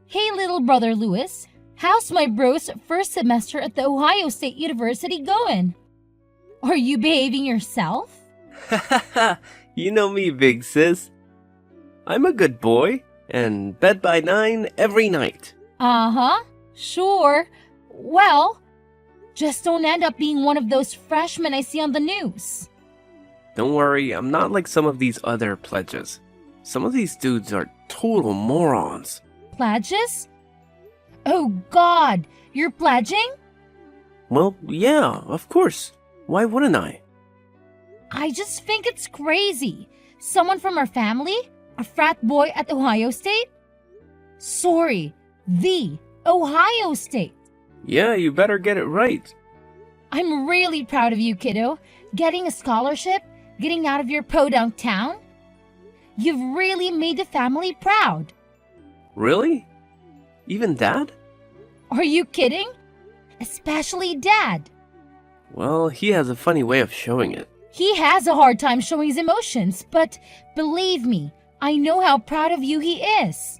Hey, little brother Lewis. How's my bro's first semester at the Ohio State University going? Are you behaving yourself? You know me, big sis. I'm a good boy, and bed by 9 every night. Uh-huh, sure. Well, just don't end up being one of those freshmen I see on the news. Don't worry, I'm not like some of these other pledges. Some of these dudes are total morons. Pledges? Oh God, you're pledging? Well, yeah, of course. Why wouldn't I? I just think it's crazy. Someone from our family? A frat boy at Ohio State? Sorry, the Ohio State. Yeah, you better get it right. I'm really proud of you, kiddo. Getting a scholarship, getting out of your podunk town. You've really made the family proud. Really? Even Dad? Are you kidding? Especially Dad. Well, he has a funny way of showing it. He has a hard time showing his emotions, but believe me, I know how proud of you he is.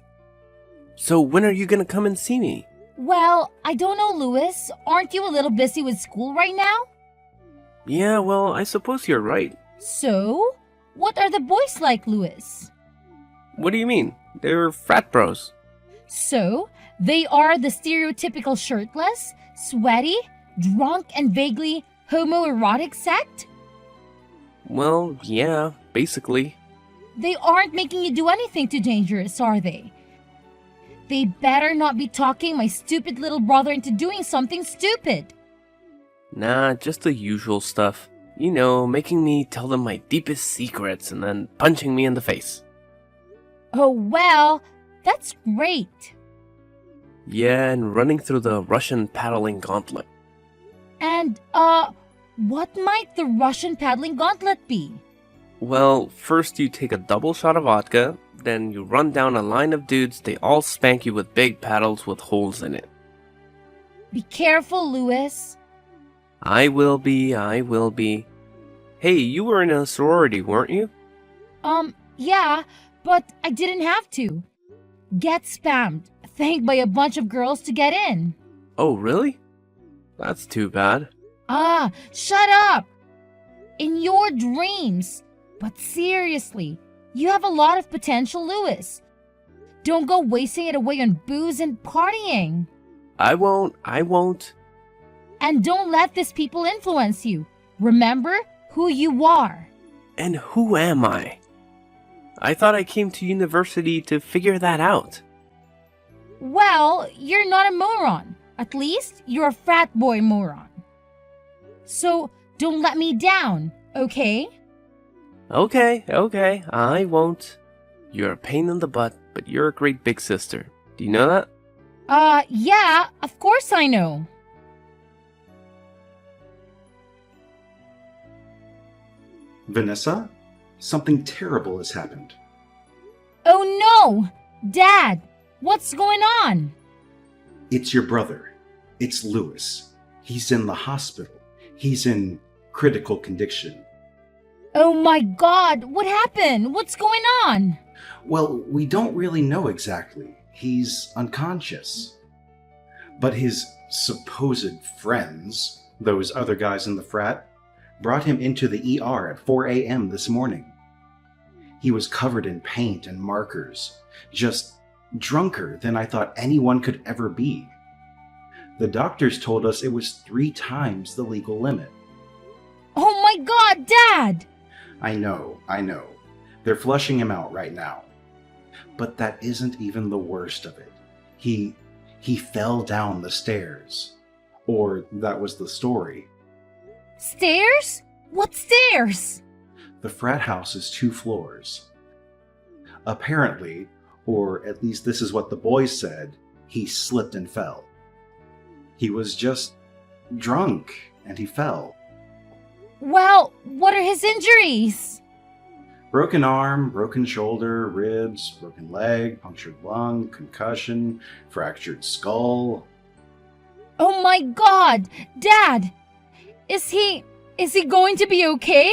So when are you gonna come and see me? Well, I don't know, Lewis. Aren't you a little busy with school right now? Yeah, well, I suppose you're right. So, what are the boys like, Lewis? What do you mean? They're frat bros. So, they are the stereotypical shirtless, sweaty, drunk, and vaguely homoerotic sect? Well, yeah, basically. They aren't making you do anything too dangerous, are they? They better not be talking my stupid little brother into doing something stupid. Nah, just the usual stuff. You know, making me tell them my deepest secrets and then punching me in the face. Oh, well, that's great. Yeah, and running through the Russian paddling gauntlet. And, what might the Russian paddling gauntlet be? Well, first you take a double shot of vodka, then you run down a line of dudes, they all spank you with big paddles with holes in it. Be careful, Lewis. I will be. Hey, you were in a sorority, weren't you? Yeah, but I didn't have to. Get spammed, thanked by a bunch of girls to get in. Oh, really? That's too bad. Ah, shut up! In your dreams. But seriously, you have a lot of potential, Lewis. Don't go wasting it away on booze and partying. I won't. And don't let these people influence you. Remember who you are. And who am I? I thought I came to university to figure that out. Well, you're not a moron. At least you're a frat boy moron. So don't let me down, okay? Okay, I won't. You're a pain in the butt, but you're a great big sister. Do you know that? Yeah, of course I know. Vanessa, something terrible has happened. Oh no! Dad, what's going on? It's your brother. It's Lewis. He's in the hospital. He's in critical condition. Oh my God, what happened? What's going on? Well, we don't really know exactly. He's unconscious. But his supposed friends, those other guys in the frat, brought him into the ER at 4 a.m. this morning. He was covered in paint and markers, just drunker than I thought anyone could ever be. The doctors told us it was 3 times the legal limit. Oh my God, Dad! I know. They're flushing him out right now. But that isn't even the worst of it. He fell down the stairs. Or that was the story. Stairs? What stairs? The frat house is 2 floors. Apparently, or at least this is what the boys said, he slipped and fell. He was just drunk and he fell. Well, what are his injuries? Broken arm, broken shoulder, ribs, broken leg, punctured lung, concussion, fractured skull. Oh my God, Dad! Is he going to be okay?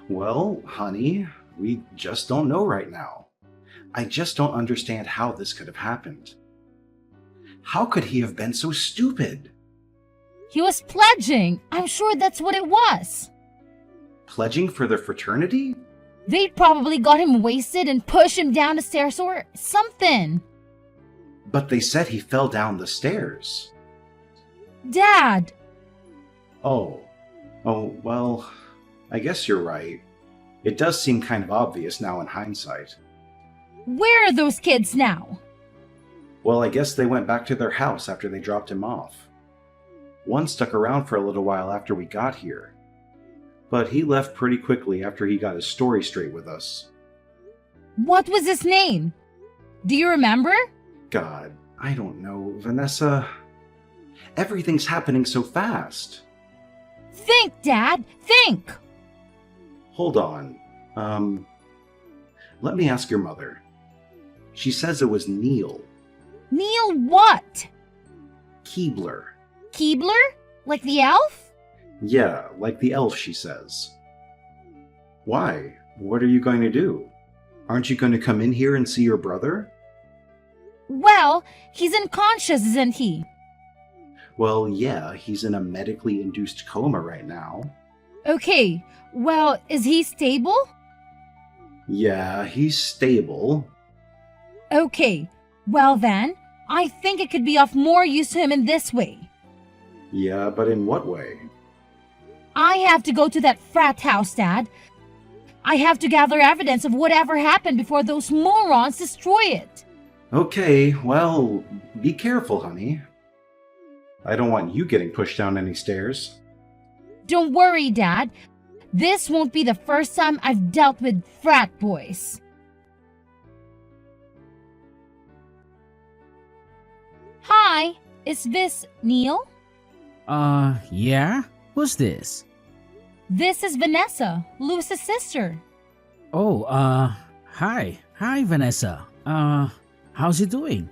Well, honey, we just don't know right now. I just don't understand how this could have happened. How could he have been so stupid? He was pledging. I'm sure that's what it was. Pledging for the fraternity? They'd probably got him wasted and pushed him down the stairs or something. But they said he fell down the stairs. Dad! Oh, well, I guess you're right. It does seem kind of obvious now in hindsight. Where are those kids now? Well, I guess they went back to their house after they dropped him off. One stuck around for a little while after we got here. But he left pretty quickly after he got his story straight with us. What was his name? Do you remember? God, I don't know, Vanessa. Everything's happening so fast. Think, Dad, think! Hold on. Let me ask your mother. She says it was Neil. Neil what? Keebler. Keebler? Like the elf? Yeah, like the elf, she says. Why? What are you going to do? Aren't you going to come in here and see your brother? Well, he's unconscious, isn't he? Well, yeah, he's in a medically induced coma right now. Okay, well, is he stable? Yeah, he's stable. Okay, well then, I think it could be of more use to him in this way. Yeah, but in what way? I have to go to that frat house, Dad. I have to gather evidence of whatever happened before those morons destroy it. Okay, well, be careful, honey. I don't want you getting pushed down any stairs. Don't worry, Dad. This won't be the first time I've dealt with frat boys. Hi, is this Neil? Yeah? Who's this? This is Vanessa, Lewis's sister. Oh, hi. Hi, Vanessa. How's he doing?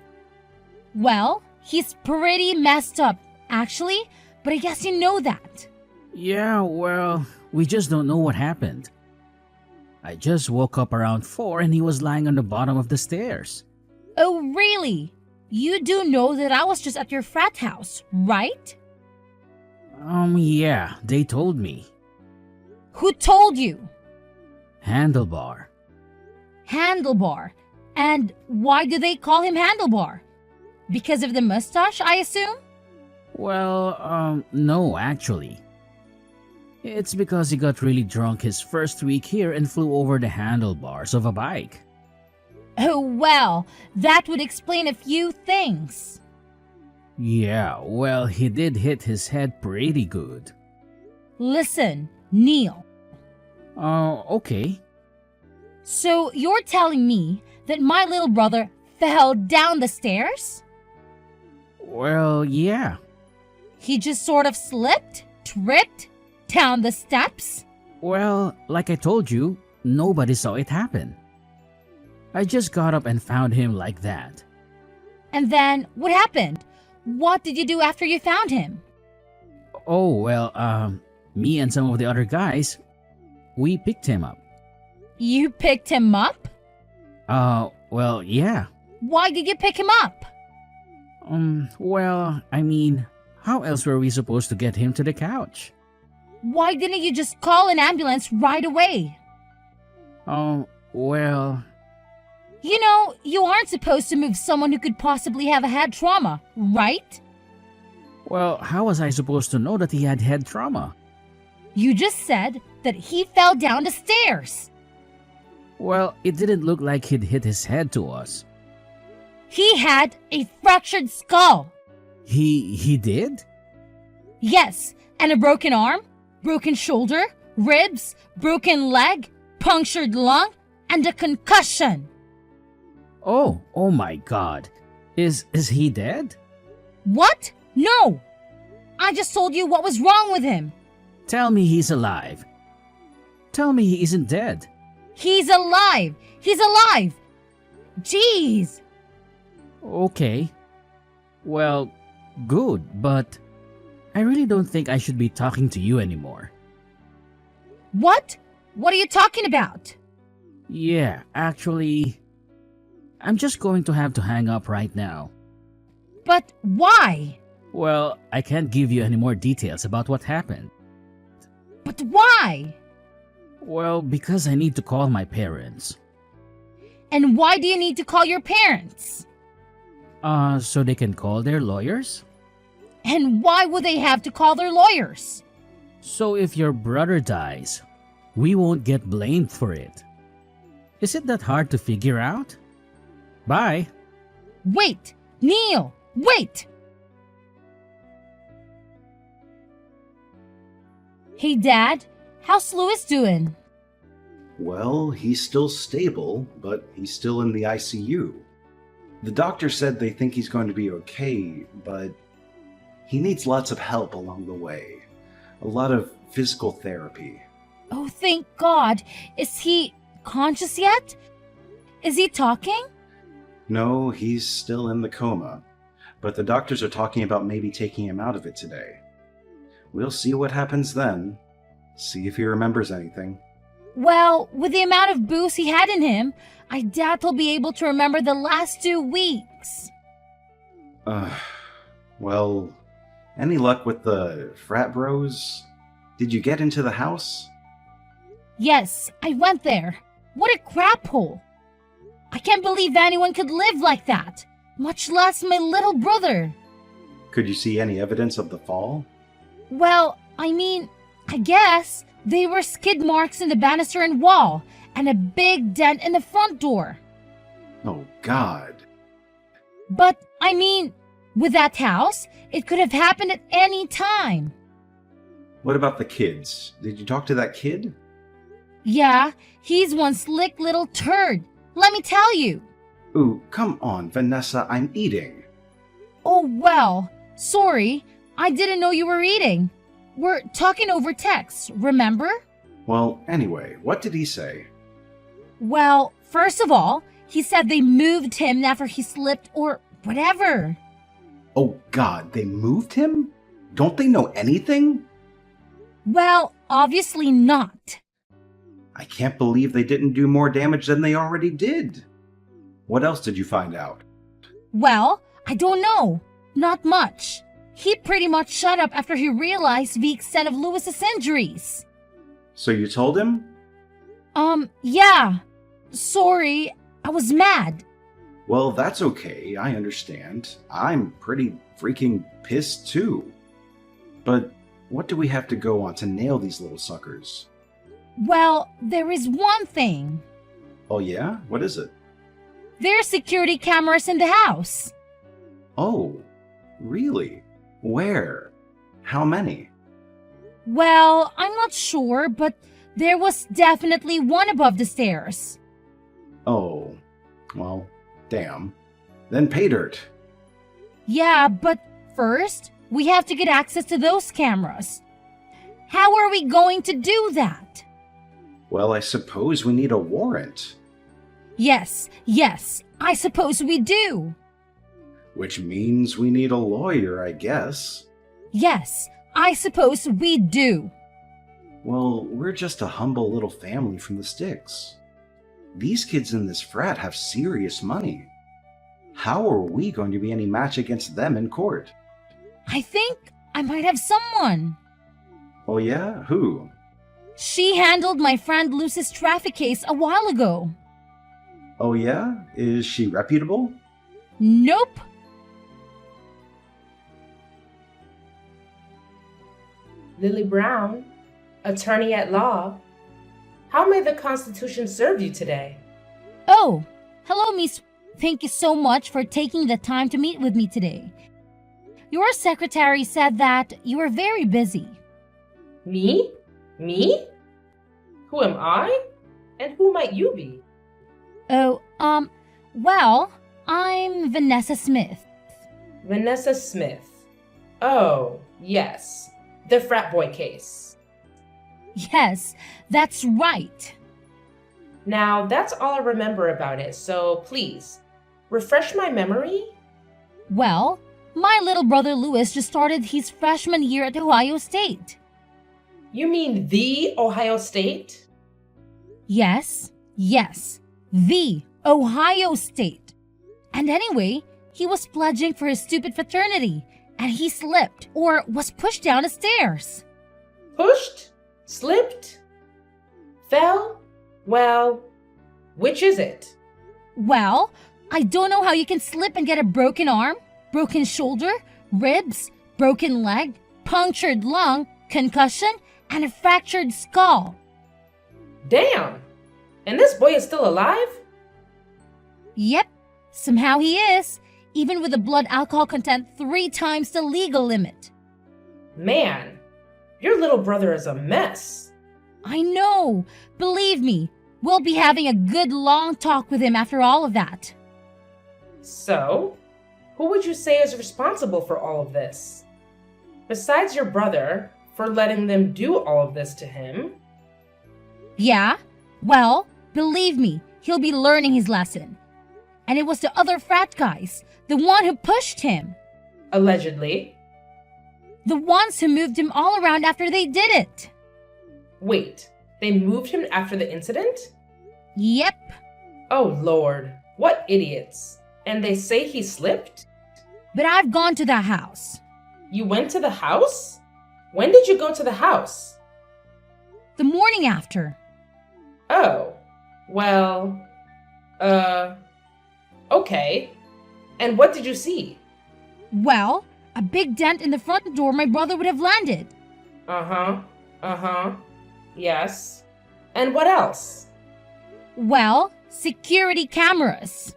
Well, he's pretty messed up, actually, but I guess you know that. Yeah, well, we just don't know what happened. I just woke up around 4 and he was lying on the bottom of the stairs. Oh, really? You do know that I was just at your frat house, right? Yeah, they told me. Who told you? Handlebar. Handlebar. And why do they call him Handlebar? Because of the mustache, I assume? Well, no, actually. It's because he got really drunk his first week here and flew over the handlebars of a bike. Oh, well, that would explain a few things. Yeah, well, he did hit his head pretty good. Listen, Neil. Okay. So you're telling me that my little brother fell down the stairs? Well, yeah. He just sort of slipped, tripped, down the steps? Well, like I told you, nobody saw it happen. I just got up and found him like that. And then, what happened? What did you do after you found him? Oh, well, me and some of the other guys, we picked him up. You picked him up? Well, yeah. Why did you pick him up? Well, I mean, how else were we supposed to get him to the couch? Why didn't you just call an ambulance right away? Well... You know, you aren't supposed to move someone who could possibly have a head trauma, right? Well, how was I supposed to know that he had head trauma? You just said that he fell down the stairs. Well, it didn't look like he'd hit his head to us. He had a fractured skull. He did? Yes, and a broken arm, broken shoulder, ribs, broken leg, punctured lung, and a concussion. Oh my God. Is he dead? What? No! I just told you what was wrong with him. Tell me he's alive. Tell me he isn't dead. He's alive! He's alive! Jeez! Okay. Well, good, but I really don't think I should be talking to you anymore. What? What are you talking about? Yeah, actually, I'm just going to have to hang up right now. But why? Well, I can't give you any more details about what happened. But why? Well, because I need to call my parents. And why do you need to call your parents? So they can call their lawyers? And why would they have to call their lawyers? So if your brother dies, we won't get blamed for it. Is it that hard to figure out? Bye. Wait! Neil! Wait! Hey, Dad. How's Louis doing? Well, he's still stable, but he's still in the ICU. The doctor said they think he's going to be okay, but he needs lots of help along the way. A lot of physical therapy. Oh, thank God. Is he conscious yet? Is he talking? No, he's still in the coma, but the doctors are talking about maybe taking him out of it today. We'll see what happens then. See if he remembers anything. Well, with the amount of booze he had in him, I doubt he'll be able to remember the last 2 weeks. Well, any luck with the frat bros? Did you get into the house? Yes, I went there. What a crap hole. I can't believe anyone could live like that, much less my little brother. Could you see any evidence of the fall? Well, I guess there were skid marks in the banister and wall, and a big dent in the front door. Oh, God. But, with that house, it could have happened at any time. What about the kids? Did you talk to that kid? Yeah, he's one slick little turd. Let me tell you. Ooh, come on, Vanessa, I'm eating. Oh, well, sorry. I didn't know you were eating. We're talking over text, remember? Well, anyway, what did he say? Well, first of all, he said they moved him after he slipped or whatever. Oh, God, they moved him? Don't they know anything? Well, obviously not. I can't believe they didn't do more damage than they already did. What else did you find out? Well, I don't know. Not much. He pretty much shut up after he realized the extent of Louis's injuries. So you told him? Yeah. Sorry, I was mad. Well, that's okay, I understand. I'm pretty freaking pissed too. But what do we have to go on to nail these little suckers? Well, there is one thing. Oh yeah? What is it? There are security cameras in the house. Oh, really? Where? How many? Well, I'm not sure, but there was definitely one above the stairs. Oh, well, damn. Then pay dirt. Yeah, but first, we have to get access to those cameras. How are we going to do that? Well, I suppose we need a warrant. Yes, I suppose we do. Which means we need a lawyer, I guess. Yes, I suppose we do. Well, we're just a humble little family from the sticks. These kids in this frat have serious money. How are we going to be any match against them in court? I think I might have someone. Oh yeah? Who? She handled my friend Lucy's traffic case a while ago. Oh yeah? Is she reputable? Nope. Lily Brown, attorney at law. How may the Constitution serve you today? Oh, hello, Miss. Thank you so much for taking the time to meet with me today. Your secretary said that you are very busy. Me? Me? Who am I? And who might you be? Oh, well, I'm Vanessa Smith. Vanessa Smith. Oh, yes. The frat boy case. Yes, that's right. Now, that's all I remember about it, so please, refresh my memory? Well, my little brother Louis just started his freshman year at Ohio State. You mean the Ohio State? Yes, the Ohio State. And anyway, He was pledging for his stupid fraternity, and he slipped or was pushed down the stairs. Pushed? Slipped? Fell? Well, which is it? Well, I don't know how you can slip and get a broken arm, broken shoulder, ribs, broken leg, punctured lung, concussion, and a fractured skull. Damn! And this boy is still alive? Yep, somehow he is, even with a blood alcohol content 3 times the legal limit. Man, your little brother is a mess. I know, believe me, we'll be having a good long talk with him after all of that. So, who would you say is responsible for all of this? Besides your brother, for letting them do all of this to him? Yeah, well, believe me, he'll be learning his lesson. And it was the other frat guys, the one who pushed him. Allegedly. The ones who moved him all around after they did it. Wait, they moved him after the incident? Yep. Oh Lord, what idiots. And they say he slipped? But I've gone to that house. You went to the house? When did you go to the house? The morning after. Oh, well, okay. And what did you see? Well, a big dent in the front door my brother would have landed. Yes. And what else? Well, security cameras.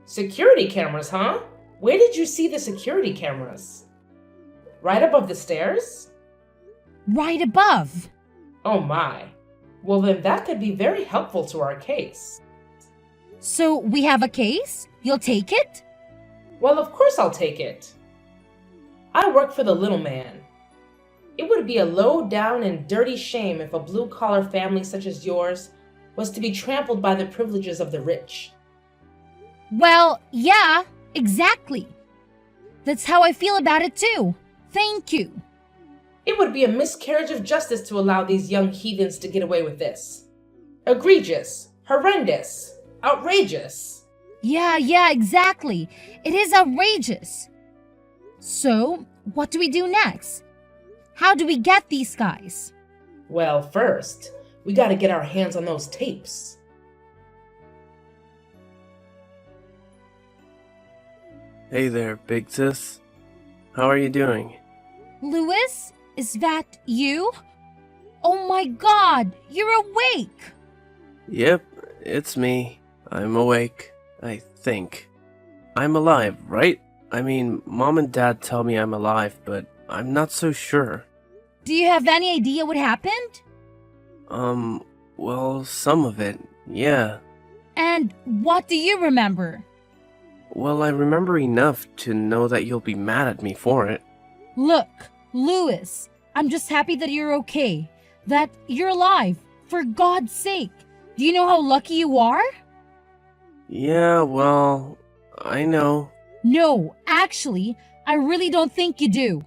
Security cameras, huh? Where did you see the security cameras? Right above the stairs? Right above. Oh my. Well, then that could be very helpful to our case. So we have a case? You'll take it? Well, of course I'll take it. I work for the little man. It would be a low down and dirty shame if a blue-collar family such as yours was to be trampled by the privileges of the rich. Well, yeah, exactly. That's how I feel about it too. Thank you. It would be a miscarriage of justice to allow these young heathens to get away with this. Egregious, horrendous, outrageous. Yeah, exactly. It is outrageous. So, what do we do next? How do we get these guys? Well, first, we gotta get our hands on those tapes. Hey there, big sis. How are you doing? Louis, is that you? Oh my god, you're awake! Yep, it's me. I'm awake, I think. I'm alive, right? I mean, Mom and Dad tell me I'm alive, but I'm not so sure. Do you have any idea what happened? Well, some of it, yeah. And what do you remember? Well, I remember enough to know that you'll be mad at me for it. Look, Louis, I'm just happy that you're okay. That you're alive, for God's sake. Do you know how lucky you are? Yeah, well, I know. No, actually, I really don't think you do.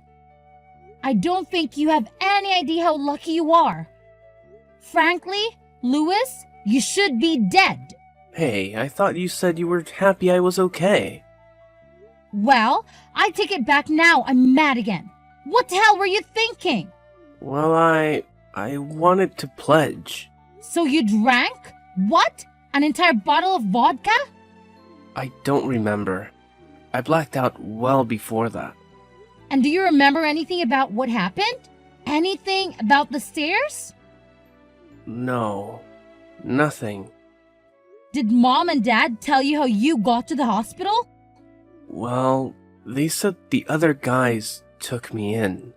I don't think you have any idea how lucky you are. Frankly, Louis, you should be dead. Hey, I thought you said you were happy I was okay. Well, I take it back now. I'm mad again. What the hell were you thinking? Well, I wanted to pledge. So you drank? What? An entire bottle of vodka? I don't remember. I blacked out well before that. And do you remember anything about what happened? Anything about the stairs? No, nothing. Did Mom and Dad tell you how you got to the hospital? Well, they said the other guys took me in.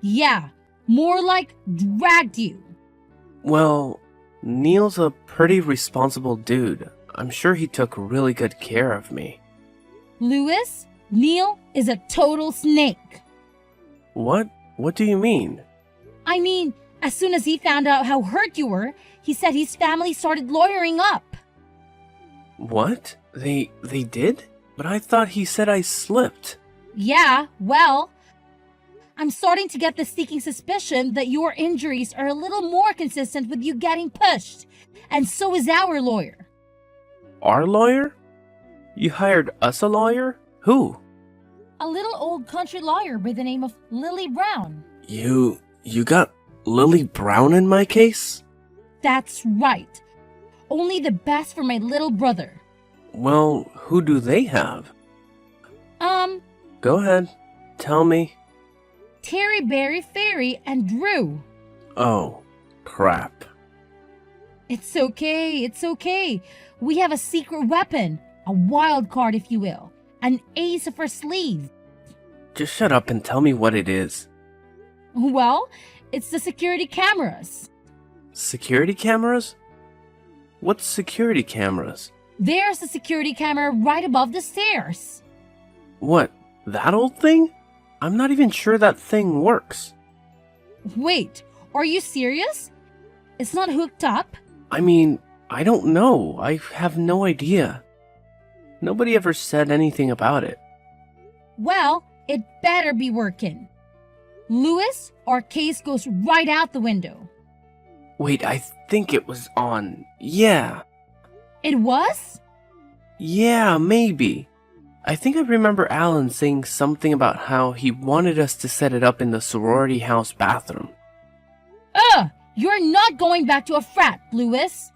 Yeah, more like dragged you. Well, Neil's a pretty responsible dude. I'm sure he took really good care of me. Louis, Neil is a total snake. What? What do you mean? I mean, as soon as he found out how hurt you were, he said his family started lawyering up. What? They did? But I thought he said I slipped. Yeah, well, I'm starting to get the sneaking suspicion that your injuries are a little more consistent with you getting pushed. And so is our lawyer. Our lawyer? You hired us a lawyer? Who? A little old country lawyer by the name of Lily Brown. You got Lily Brown in my case? That's right. Only the best for my little brother. Well, who do they have? Go ahead. Tell me. Terry, Barry, Fairy, and Drew. Oh, crap. It's okay, it's okay. We have a secret weapon, a wild card if you will, an ace up our sleeve. Just shut up and tell me what it is. Well, it's the security cameras. Security cameras? What's security cameras? There's a security camera right above the stairs. What, that old thing? I'm not even sure that thing works. Wait, are you serious? It's not hooked up? I mean, I don't know. I have no idea. Nobody ever said anything about it. Well, it better be working. Lewis, our case goes right out the window. Wait, I think it was on. Yeah. It was? Yeah, maybe. I think I remember Alan saying something about how he wanted us to set it up in the sorority house bathroom. You're not going back to a frat, Lewis.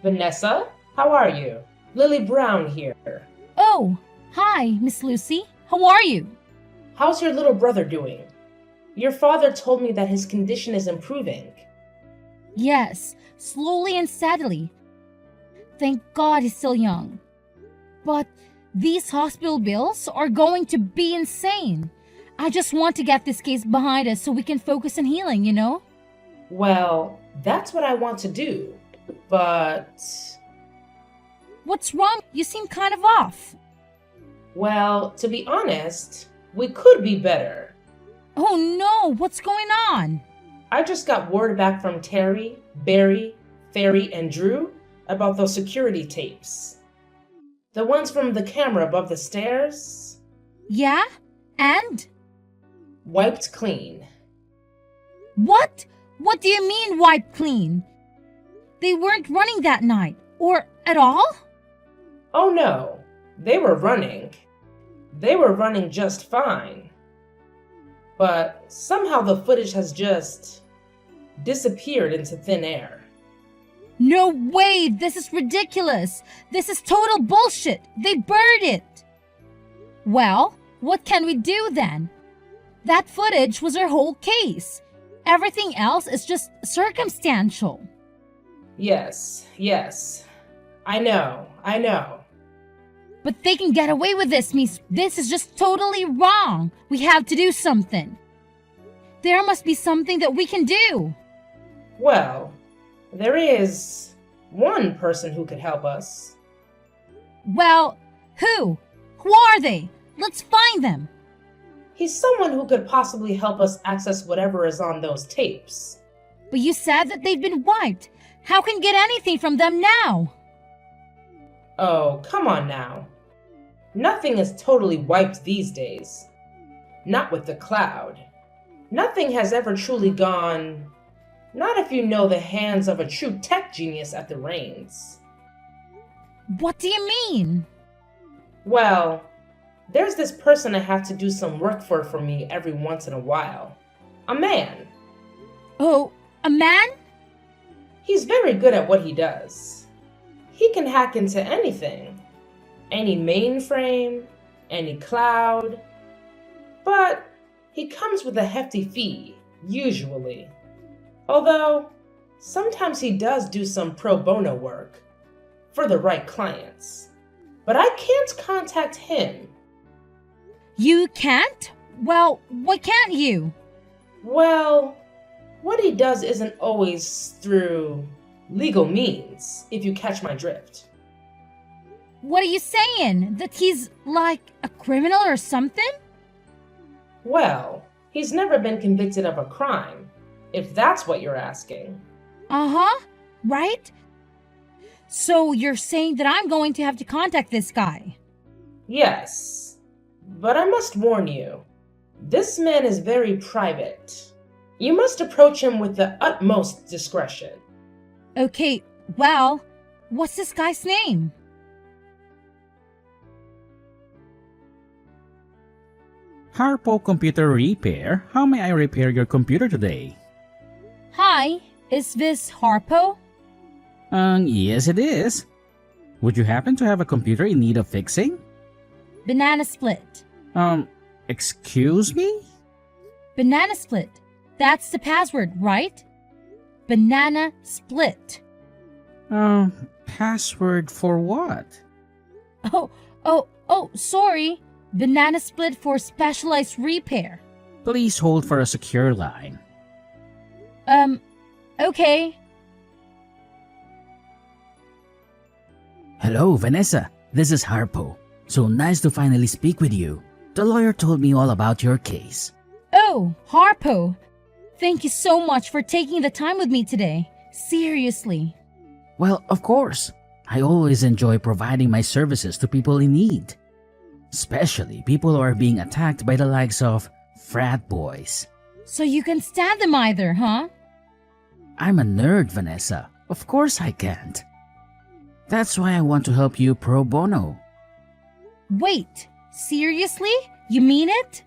Vanessa, how are you? Lily Brown here. Oh, hi, Miss Lucy. How are you? How's your little brother doing? Your father told me that his condition is improving. Yes, slowly and steadily. Thank God he's still young. But these hospital bills are going to be insane. I just want to get this case behind us so we can focus on healing, you know? Well, that's what I want to do. But, What's wrong? You seem kind of off. well, to be honest, we could be better. Oh no, what's going on? I just got word back from Terry, Barry, Fairy, and Drew about those security tapes. The ones from the camera above the stairs? Yeah? And? Wiped clean. What? What do you mean wiped clean? They weren't running that night, or at all? Oh no, they were running. They were running just fine. But somehow the footage has just disappeared into thin air. No way, this is ridiculous. This is total bullshit. They buried it. Well, what can we do then? That footage was our whole case. Everything else is just circumstantial. Yes. I know. But they can get away with this, Miss. This is just totally wrong. We have to do something. There must be something that we can do. Well, there is one person who could help us. Well, who? Who are they? Let's find them. He's someone who could possibly help us access whatever is on those tapes. But you said that they've been wiped. How can we get anything from them now? Oh, come on now. Nothing is totally wiped these days. Not with the cloud. Nothing has ever truly gone. Not if you know the hands of a true tech genius at the reins. What do you mean? Well, there's this person I have to do some work for me every once in a while. A man. Oh, a man? He's very good at what he does. He can hack into anything. Any mainframe, any cloud. But he comes with a hefty fee, usually. Although, sometimes he does do some pro bono work for the right clients. But I can't contact him. You can't? Well, why can't you? Well, what he does isn't always through legal means, if you catch my drift. What are you saying? That he's like a criminal or something? Well, he's never been convicted of a crime, if that's what you're asking. Uh-huh, right? So you're saying that I'm going to have to contact this guy? Yes, but I must warn you, this man is very private. You must approach him with the utmost discretion. Okay, well, what's this guy's name? Harpo Computer Repair. How may I repair your computer today? Hi, is this Harpo? Yes it is. Would you happen to have a computer in need of fixing? Banana Split. Excuse me? Banana Split. That's the password, right? Banana Split. Password for what? Sorry. Banana Split for specialized repair. Please hold for a secure line. Okay. Hello, Vanessa. This is Harpo. So nice to finally speak with you. The lawyer told me all about your case. Oh, Harpo. Thank you so much for taking the time with me today. Seriously. Well, of course. I always enjoy providing my services to people in need. Especially people who are being attacked by the likes of frat boys. So you can stand them either, huh? I'm a nerd, Vanessa. Of course I can't. That's why I want to help you pro bono. Wait, seriously? You mean it?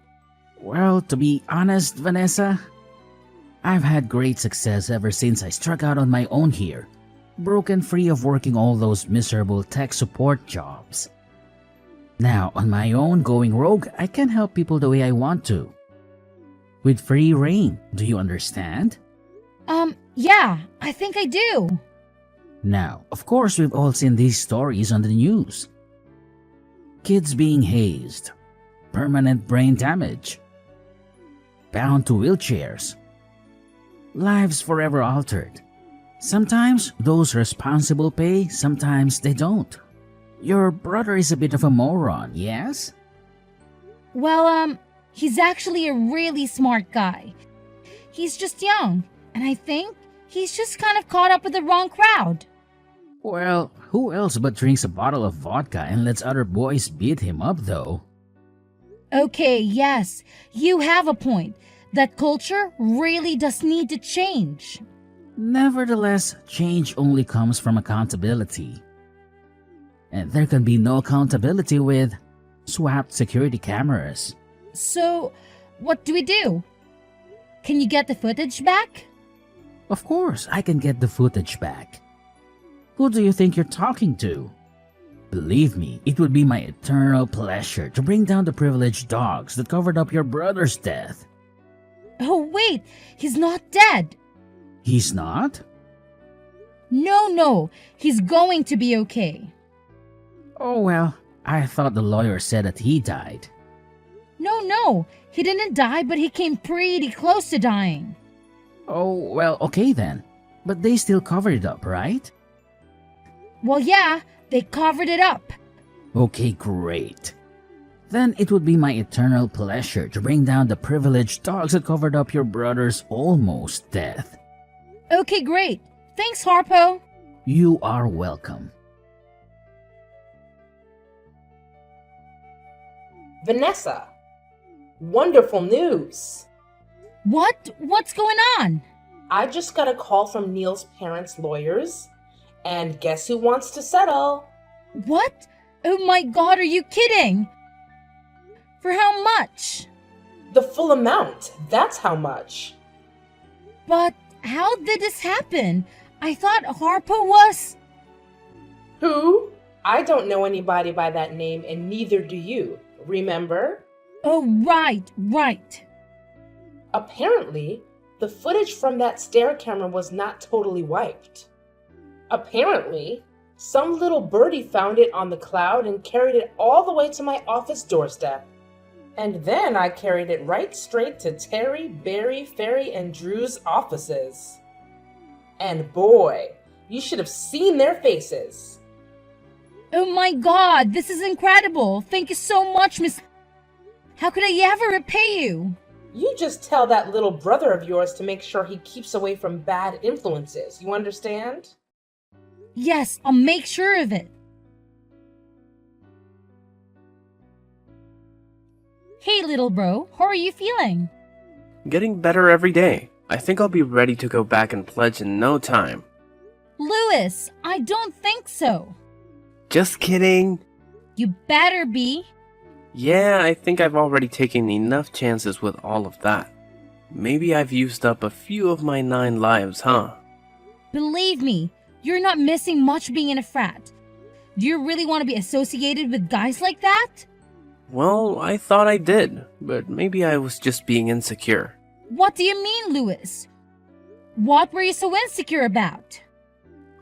Well, to be honest, Vanessa, I've had great success ever since I struck out on my own here, broken free of working all those miserable tech support jobs. Now, on my own going rogue, I can help people the way I want to. With free reign, do you understand? Yeah, I think I do. Now, of course, we've all seen these stories on the news. Kids being hazed, permanent brain damage, bound to wheelchairs, lives forever altered. Sometimes those responsible pay, sometimes they don't. Your brother is a bit of a moron, yes? Well, he's actually a really smart guy. He's just young, and I think he's just kind of caught up with the wrong crowd. Well, who else but drinks a bottle of vodka and lets other boys beat him up, though? Okay, yes, you have a point. That culture really does need to change. Nevertheless, change only comes from accountability. And there can be no accountability with swapped security cameras. So, what do we do? Can you get the footage back? Of course, I can get the footage back. Who do you think you're talking to? Believe me, it would be my eternal pleasure to bring down the privileged dogs that covered up your brother's death. Oh, wait, he's not dead. He's not? No, he's going to be okay. Oh well, I thought the lawyer said that he died. No, he didn't die, but he came pretty close to dying. Oh well, okay then. But they still covered it up, right? Well, yeah, they covered it up. Okay, great. Then it would be my eternal pleasure to bring down the privileged dogs that covered up your brother's almost death. Okay, great. Thanks, Harpo. You are welcome. Vanessa, wonderful news. What's going on? I just got a call from Neil's parents' lawyers, and guess who wants to settle? What? Oh my god, are you kidding? For how much? The full amount, that's how much. But how did this happen? I thought Harpo was... Who? I don't know anybody by that name, and neither do you. Remember? Oh, right. Apparently, the footage from that stair camera was not totally wiped. Apparently, some little birdie found it on the cloud and carried it all the way to my office doorstep. And then I carried it right straight to Terry, Barry, Ferry, and Drew's offices. And boy, you should have seen their faces. Oh my god, this is incredible. Thank you so much, Miss... How could I ever repay you? You just tell that little brother of yours to make sure he keeps away from bad influences. You understand? Yes, I'll make sure of it. Hey, little bro, how are you feeling? Getting better every day. I think I'll be ready to go back and pledge in no time. Louis, I don't think so. Just kidding. You better be. Yeah, I think I've already taken enough chances with all of that. Maybe I've used up a few of my 9 lives, huh? Believe me, you're not missing much being in a frat. Do you really want to be associated with guys like that? Well, I thought I did, but maybe I was just being insecure. What do you mean, Louis? What were you so insecure about?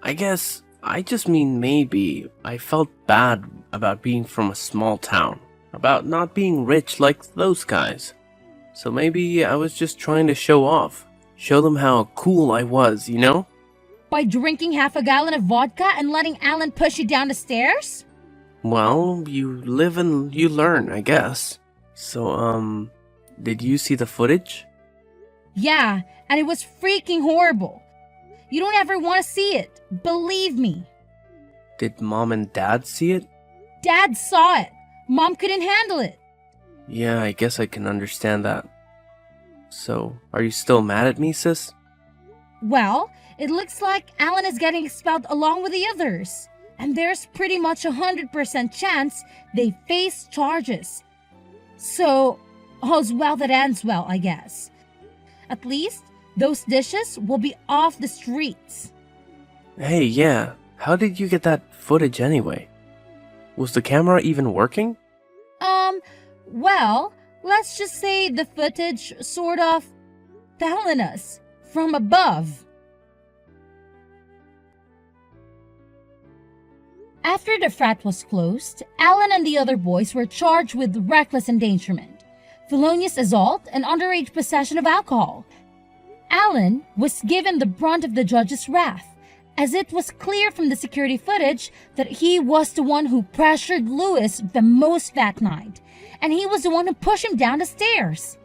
I guess I just mean maybe I felt bad about being from a small town, about not being rich like those guys. So maybe I was just trying to show off, show them how cool I was, you know? By drinking half a gallon of vodka and letting Alan push you down the stairs? Well, you live and you learn, I guess. So, did you see the footage? Yeah, and it was freaking horrible. You don't ever want to see it. Believe me. Did Mom and Dad see it? Dad saw it. Mom couldn't handle it. Yeah, I guess I can understand that. So, are you still mad at me, sis? Well, it looks like Alan is getting expelled along with the others. And there's pretty much 100% chance they face charges. So, all's well that ends well, I guess. At least, those dishes will be off the streets. Hey, yeah, how did you get that footage anyway? Was the camera even working? Well, let's just say the footage sort of fell on us from above. After the frat was closed, Alan and the other boys were charged with reckless endangerment, felonious assault, and underage possession of alcohol. Alan was given the brunt of the judge's wrath, as it was clear from the security footage that he was the one who pressured Louis the most that night, and he was the one who pushed him down the stairs.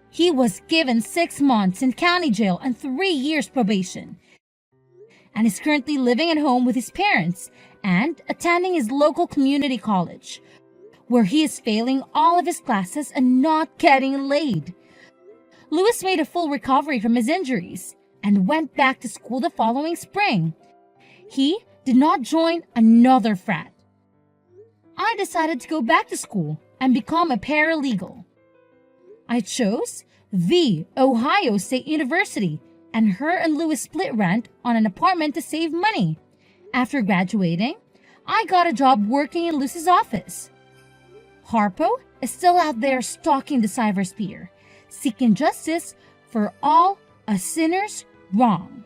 He was given 6 months in county jail and 3 years probation, and is currently living at home with his parents and attending his local community college, where he is failing all of his classes and not getting laid. Louis made a full recovery from his injuries and went back to school the following spring. He did not join another frat. I decided to go back to school and become a paralegal. I chose the Ohio State University, and her and Louis split rent on an apartment to save money. After graduating, I got a job working in Louis's office. Harpo is still out there stalking the cybersphere, seeking justice for all a sinner's wrong.